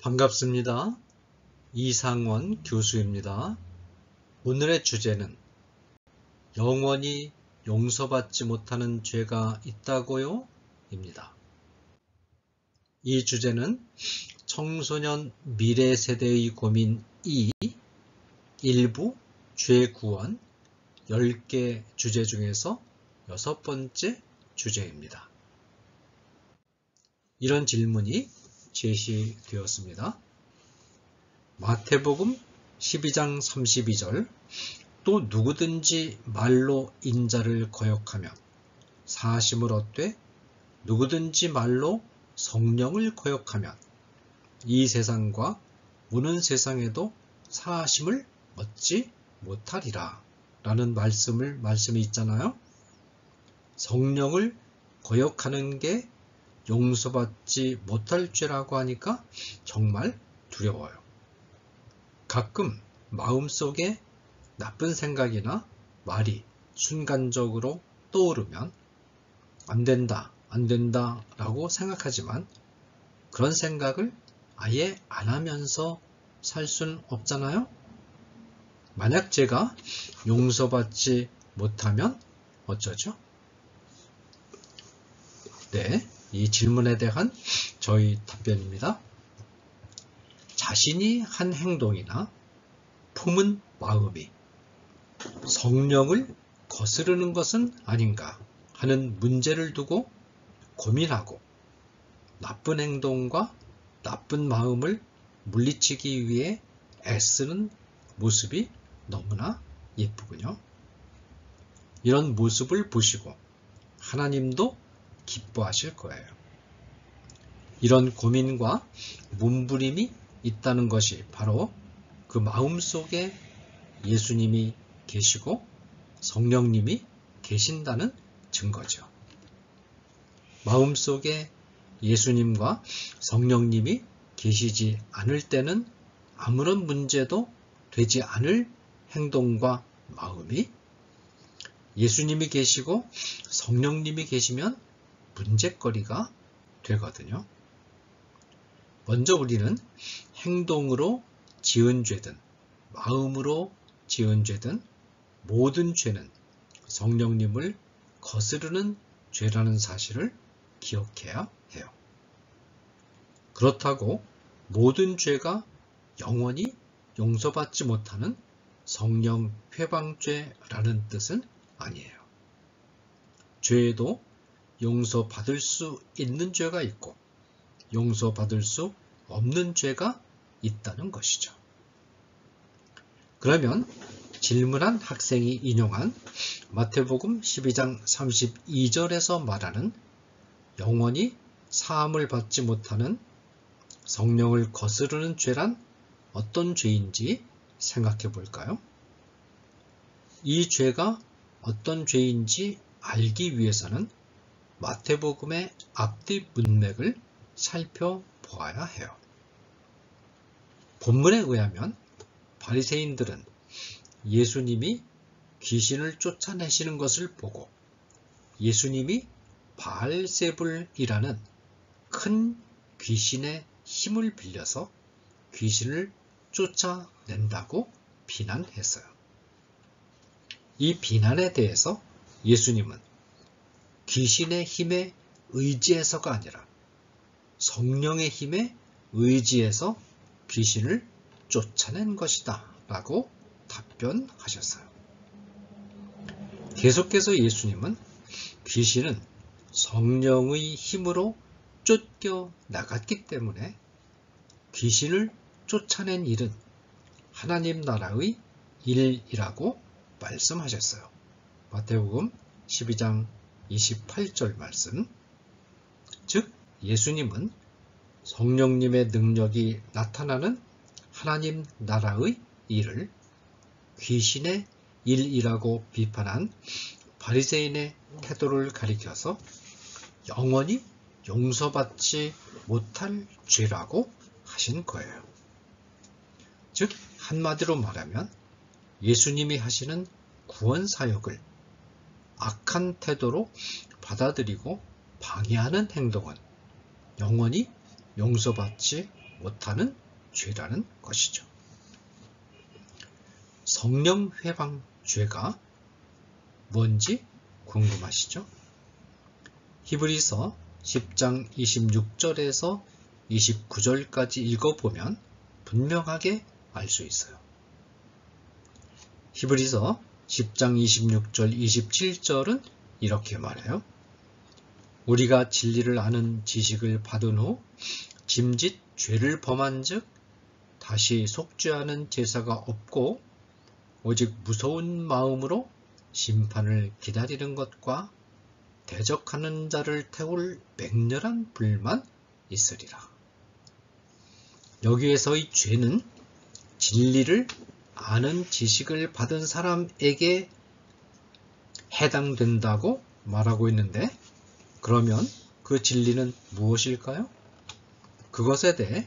반갑습니다. 이상원 교수입니다. 오늘의 주제는 영원히 용서받지 못하는 죄가 있다고요? 입니다. 이 주제는 청소년 미래 세대의 고민 2 일부 죄 구원 10개 주제 중에서 6번째 주제입니다. 이런 질문이 제시되었습니다. 마태복음 12장 32절 또 누구든지 말로 인자를 거역하면 사심을 얻되 누구든지 말로 성령을 거역하면 이 세상과 오는 세상에도 사심을 얻지 못하리라 라는 말씀이 있잖아요. 성령을 거역하는 게 용서받지 못할 죄라고 하니까 정말 두려워요. 가끔 마음속에 나쁜 생각이나 말이 순간적으로 떠오르면 안 된다 라고 생각하지만 그런 생각을 아예 안 하면서 살 수는 없잖아요. 만약 제가 용서받지 못하면 어쩌죠? 네, 이 질문에 대한 저희 답변입니다. 자신이 한 행동이나 품은 마음이 성령을 거스르는 것은 아닌가 하는 문제를 두고 고민하고 나쁜 행동과 나쁜 마음을 물리치기 위해 애쓰는 모습이 너무나 예쁘군요. 이런 모습을 보시고 하나님도 기뻐하실 거예요. 이런 고민과 몸부림이 있다는 것이 바로 그 마음속에 예수님이 계시고 성령님이 계신다는 증거죠. 마음속에 예수님과 성령님이 계시지 않을 때는 아무런 문제도 되지 않을 행동과 마음이 예수님이 계시고 성령님이 계시면 문제거리가 되거든요. 먼저 우리는 행동으로 지은 죄든 마음으로 지은 죄든 모든 죄는 성령님을 거스르는 죄라는 사실을 기억해야 해요. 그렇다고 모든 죄가 영원히 용서받지 못하는 성령 회방죄라는 뜻은 아니에요. 죄에도 용서받을 수 있는 죄가 있고 용서받을 수 없는 죄가 있다는 것이죠. 그러면 질문한 학생이 인용한 마태복음 12장 32절에서 말하는 영원히 사함을 받지 못하는 성령을 거스르는 죄란 어떤 죄인지 생각해 볼까요? 이 죄가 어떤 죄인지 알기 위해서는 마태복음의 앞뒤 문맥을 살펴보아야 해요. 본문에 의하면 바리새인들은 예수님이 귀신을 쫓아내시는 것을 보고 예수님이 바알세불이라는 큰 귀신의 힘을 빌려서 귀신을 쫓아낸다고 비난했어요. 이 비난에 대해서 예수님은 귀신의 힘에 의지해서가 아니라 성령의 힘에 의지해서 귀신을 쫓아낸 것이다 라고 답변하셨어요. 계속해서 예수님은 귀신은 성령의 힘으로 쫓겨나갔기 때문에 귀신을 쫓아낸 일은 하나님 나라의 일이라고 말씀하셨어요. 마태복음 12장 28절 말씀. 즉 예수님은 성령님의 능력이 나타나는 하나님 나라의 일을 귀신의 일이라고 비판한 바리새인의 태도를 가리켜서 영원히 용서받지 못할 죄라고 하신 거예요. 즉 한마디로 말하면 예수님이 하시는 구원 사역을 악한 태도로 받아들이고 방해하는 행동은 영원히 용서받지 못하는 죄라는 것이죠. 성령 회방 죄가 뭔지 궁금하시죠? 히브리서 10장 26절에서 29절까지 읽어보면 분명하게 알 수 있어요. 히브리서 10장 26절 27절은 이렇게 말해요. 우리가 진리를 아는 지식을 받은 후 짐짓 죄를 범한 즉 다시 속죄하는 제사가 없고 오직 무서운 마음으로 심판을 기다리는 것과 대적하는 자를 태울 맹렬한 불만 있으리라. 여기에서의 죄는 진리를 아는 지식을 받은 사람에게 해당된다고 말하고 있는데, 그러면 그 진리는 무엇일까요? 그것에 대해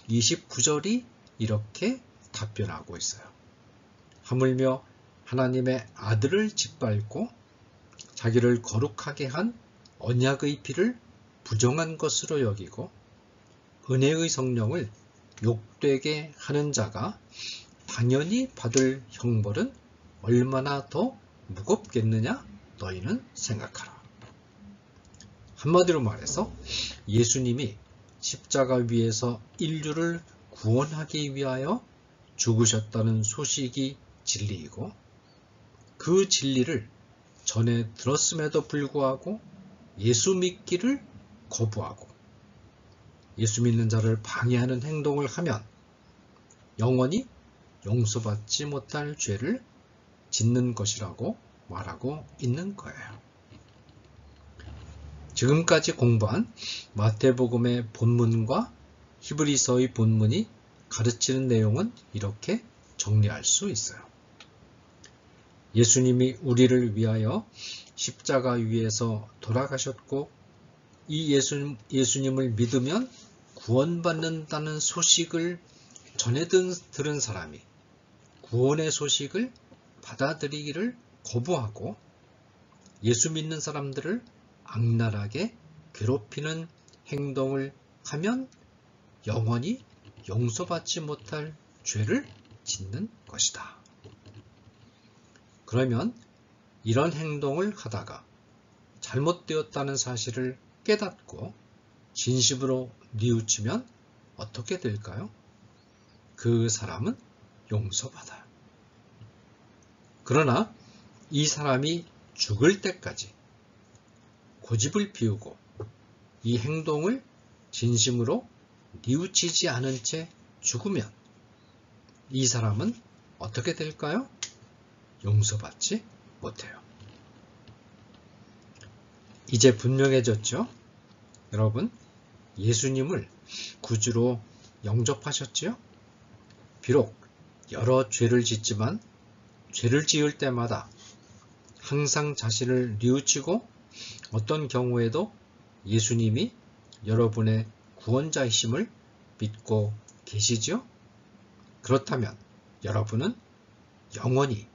29절이 이렇게 답변하고 있어요. 하물며 하나님의 아들을 짓밟고 자기를 거룩하게 한 언약의 피를 부정한 것으로 여기고 은혜의 성령을 욕되게 하는 자가 당연히 받을 형벌은 얼마나 더 무겁겠느냐 너희는 생각하라. 한마디로 말해서 예수님이 십자가 위에서 인류를 구원하기 위하여 죽으셨다는 소식이 진리이고, 그 진리를 전에 들었음에도 불구하고 예수 믿기를 거부하고 예수 믿는 자를 방해하는 행동을 하면 영원히 용서받지 못할 죄를 짓는 것이라고 말하고 있는 거예요. 지금까지 공부한 마태복음의 본문과 히브리서의 본문이 가르치는 내용은 이렇게 정리할 수 있어요. 예수님이 우리를 위하여 십자가 위에서 돌아가셨고 이 예수님을 믿으면 구원받는다는 소식을 전해 들은 사람이 구원의 소식을 받아들이기를 거부하고 예수 믿는 사람들을 악랄하게 괴롭히는 행동을 하면 영원히 용서받지 못할 죄를 짓는 것이다. 그러면 이런 행동을 하다가 잘못되었다는 사실을 깨닫고 진심으로 뉘우치면 어떻게 될까요? 그 사람은 용서받아요. 그러나 이 사람이 죽을 때까지 고집을 피우고 이 행동을 진심으로 뉘우치지 않은 채 죽으면 이 사람은 어떻게 될까요? 용서받지 못해요. 이제 분명해졌죠? 여러분, 예수님을 구주로 영접하셨지요? 비록 여러 죄를 짓지만 죄를 지을 때마다 항상 자신을 뉘우치고 어떤 경우에도 예수님이 여러분의 구원자이심을 믿고 계시지요? 그렇다면 여러분은 영원히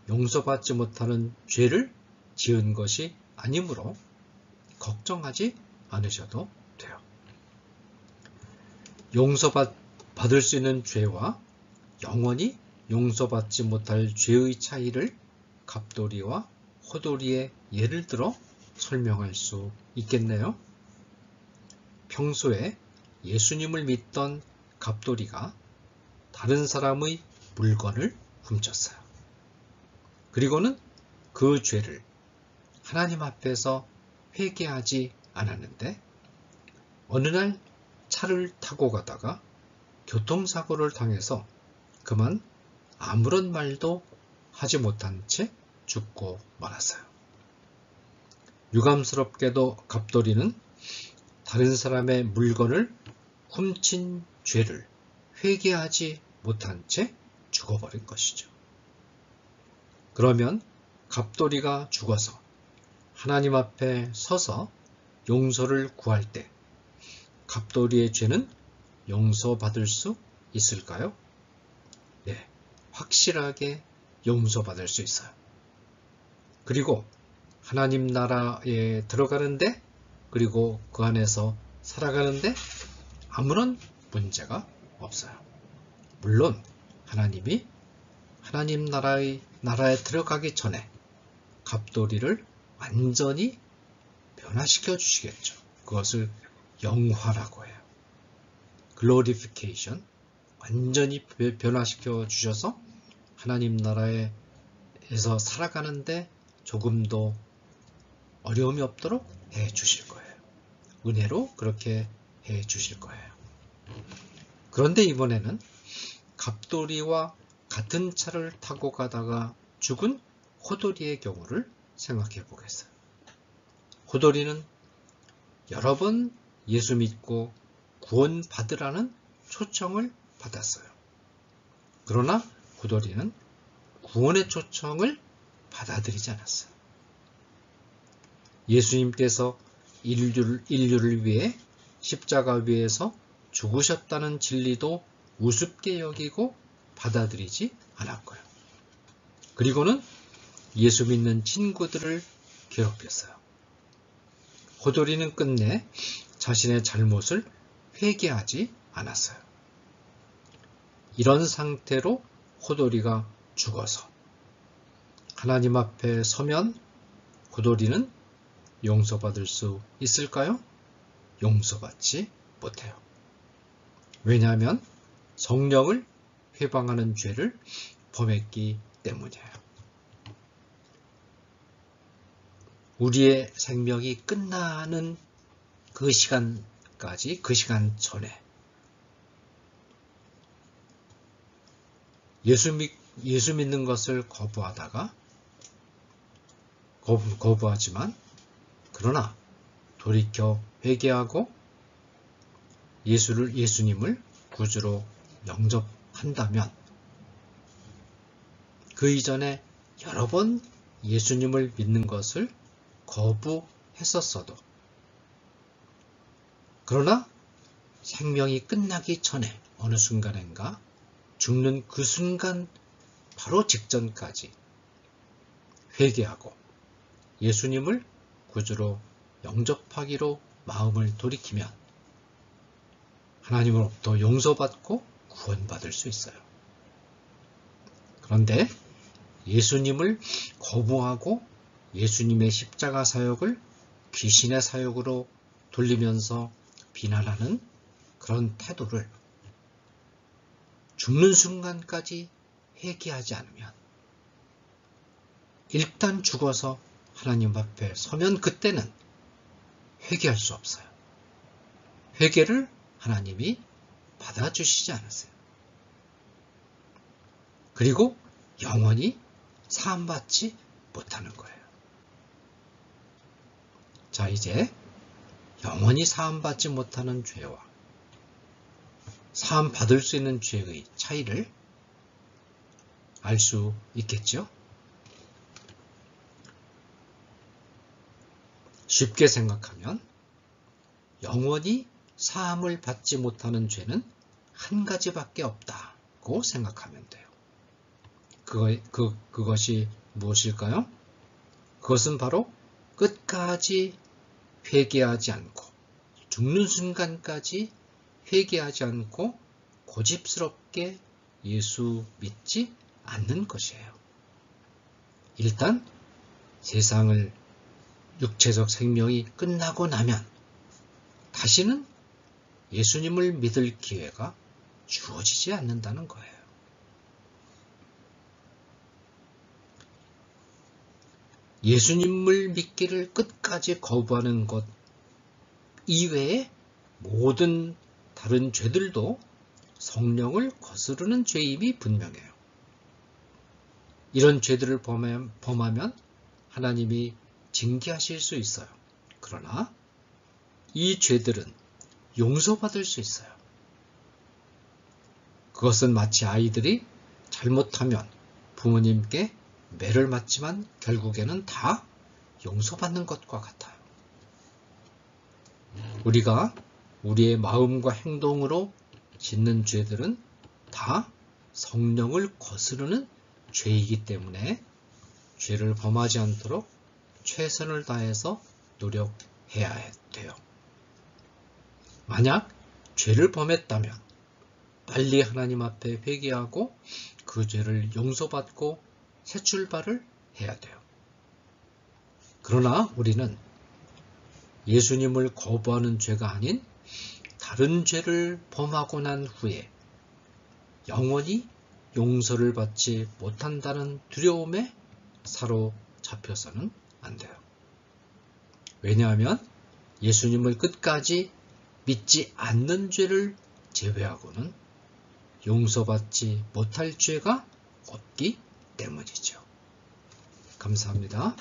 용서받지 못하는 죄를 지은 것이 아니므로 걱정하지 않으셔도 돼요. 용서받을 수 있는 죄와 영원히 용서받지 못할 죄의 차이를 갑돌이와 호돌이의 예를 들어 설명할 수 있겠네요. 평소에 예수님을 믿던 갑돌이가 다른 사람의 물건을 훔쳤어요. 그리고는 그 죄를 하나님 앞에서 회개하지 않았는데 어느 날 차를 타고 가다가 교통사고를 당해서 그만 아무런 말도 하지 못한 채 죽고 말았어요. 유감스럽게도 갑돌이는 다른 사람의 물건을 훔친 죄를 회개하지 못한 채 죽어버린 것이죠. 그러면 갑돌이가 죽어서 하나님 앞에 서서 용서를 구할 때 갑돌이의 죄는 용서받을 수 있을까요? 네, 확실하게 용서받을 수 있어요. 그리고 하나님 나라에 들어가는데, 그리고 그 안에서 살아가는데 아무런 문제가 없어요. 물론 하나님이 하나님 나라에 들어가기 전에 갑돌이를 완전히 변화시켜 주시겠죠. 그것을 영화라고 해요. 글로리피케이션, 완전히 변화시켜 주셔서 하나님 나라에서 살아가는데 조금도 어려움이 없도록 해 주실 거예요. 은혜로 그렇게 해 주실 거예요. 그런데 이번에는 갑돌이와 같은 차를 타고 가다가 죽은 호돌이의 경우를 생각해 보겠어요. 호돌이는 여러 번 예수 믿고 구원 받으라는 초청을 받았어요. 그러나 호돌이는 구원의 초청을 받아들이지 않았어요. 예수님께서 인류를 위해 십자가 위에서 죽으셨다는 진리도 우습게 여기고 받아들이지 않았고요. 그리고는 예수 믿는 친구들을 괴롭혔어요. 호돌이는 끝내 자신의 잘못을 회개하지 않았어요. 이런 상태로 호돌이가 죽어서 하나님 앞에 서면 호돌이는 용서받을 수 있을까요? 용서받지 못해요. 왜냐하면 성령을 회방하는 죄를 범했기 때문이에요. 우리의 생명이 끝나는 그 시간까지, 그 시간 전에 예수 믿는 것을 거부하지만 그러나 돌이켜 회개하고 예수님을 구주로 영접한다면 그 이전에 여러 번 예수님을 믿는 것을 거부했었어도 그러나 생명이 끝나기 전에 어느 순간인가 죽는 그 순간 바로 직전까지 회개하고 예수님을 구주로 영접하기로 마음을 돌이키면 하나님으로부터 용서받고 구원받을 수 있어요. 그런데 예수님을 거부하고 예수님의 십자가 사역을 귀신의 사역으로 돌리면서 비난하는 그런 태도를 죽는 순간까지 회개하지 않으면 일단 죽어서 하나님 앞에 서면 그때는 회개할 수 없어요. 회개를 하나님이 받아주시지 않으세요. 그리고 영원히 사함받지 못하는 거예요. 자, 이제 영원히 사함받지 못하는 죄와 사함받을 수 있는 죄의 차이를 알 수 있겠죠? 쉽게 생각하면 영원히 사함을 받지 못하는 죄는 한 가지밖에 없다고 생각하면 돼요. 그것이 무엇일까요? 그것은 바로 끝까지 회개하지 않고 죽는 순간까지 회개하지 않고 고집스럽게 예수 믿지 않는 것이에요. 일단 세상을 육체적 생명이 끝나고 나면 다시는 예수님을 믿을 기회가 주어지지 않는다는 거예요. 예수님을 믿기를 끝까지 거부하는 것 이외에 모든 다른 죄들도 성령을 거스르는 죄임이 분명해요. 이런 죄들을 범하면 하나님이 징계하실 수 있어요. 그러나 이 죄들은 용서받을 수 있어요. 그것은 마치 아이들이 잘못하면 부모님께 매를 맞지만 결국에는 다 용서받는 것과 같아요. 우리가 우리의 마음과 행동으로 짓는 죄들은 다 성령을 거스르는 죄이기 때문에 죄를 범하지 않도록 최선을 다해서 노력해야 돼요. 만약 죄를 범했다면 빨리 하나님 앞에 회개하고 그 죄를 용서받고 새 출발을 해야 돼요. 그러나 우리는 예수님을 거부하는 죄가 아닌 다른 죄를 범하고 난 후에 영원히 용서를 받지 못한다는 두려움에 사로잡혀서는 안 돼요. 왜냐하면 예수님을 끝까지 믿지 않는 죄를 제외하고는 용서받지 못할 죄가 없기 때문이죠. 감사합니다.